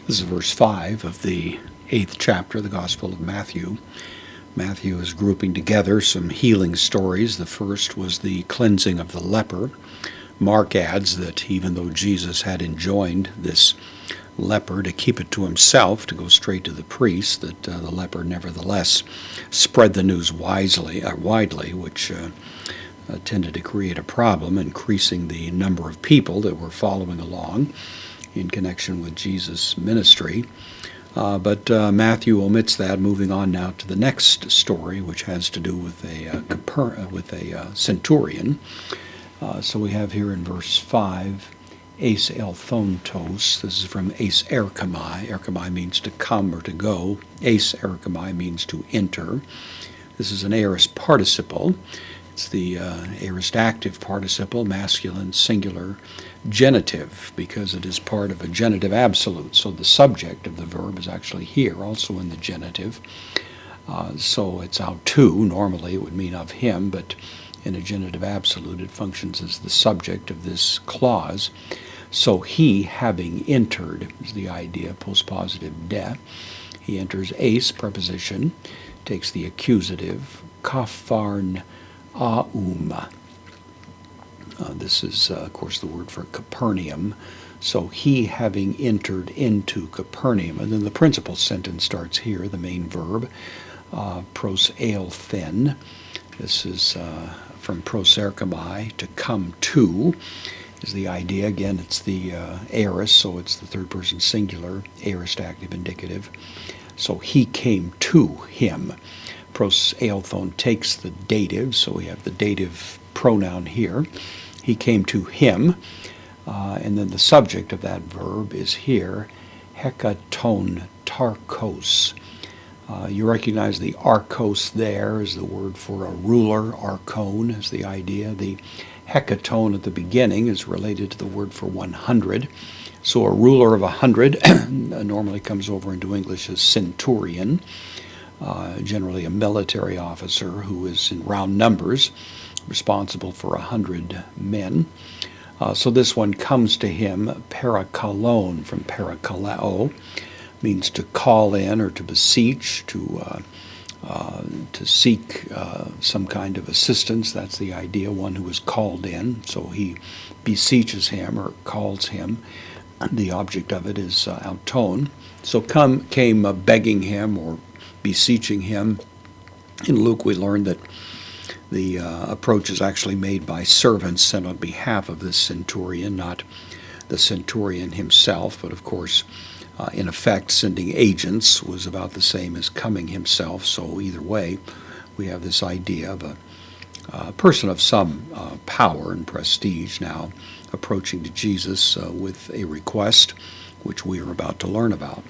This is verse 5 of the 8th chapter of the Gospel of Matthew. Matthew is grouping together some healing stories. The first was the cleansing of the leper. Mark adds that even though Jesus had enjoined this leper to keep it to himself, to go straight to the priest, that the leper nevertheless spread the news widely, which tended to create a problem, increasing the number of people that were following along in connection with Jesus' ministry. But Matthew omits that, moving on now to the next story, which has to do with a centurion. So we have here in verse 5, eis elthontos. This is from eis erchomai. Erchomai means to come or to go. Eis erchomai means to enter. This is an aorist participle. It's the aorist active participle, masculine, singular, genitive, because it is part of a genitive absolute. So the subject of the verb is actually here, also in the genitive. So it's autou. Normally it would mean of him, but in a genitive absolute it functions as the subject of this clause. So he, having entered, is the idea, postpositive de. He enters eis, preposition, takes the accusative, kapharn aum. This is, of course, the word for Capernaum. So he having entered into Capernaum. And then the principal sentence starts here, the main verb, pros eilthen. This is from pros erchomai, to come to, is the idea. Again, it's the aorist, so it's the third person singular, aorist active indicative. So he came to him. Pros eilthon takes the dative, so we have the dative pronoun here. He came to him, and then the subject of that verb is here, hekaton tarkos. You recognize the archos there is the word for a ruler. Archon is the idea. The hecaton at the beginning is related to the word for 100. So a ruler of 100 normally comes over into English as centurion. Generally a military officer who is in round numbers responsible for 100 men. So this one comes to him, parakalon, from parakaleo, means to call in or to beseech, to seek some kind of assistance. That's the idea, one who is called in. So he beseeches him or calls him. The object of it is auton. So came begging him or beseeching him. In Luke we learned that the approach is actually made by servants sent on behalf of this centurion, not the centurion himself, but of course in effect sending agents was about the same as coming himself. So either way we have this idea of a person of some power and prestige now approaching to Jesus with a request which we are about to learn about.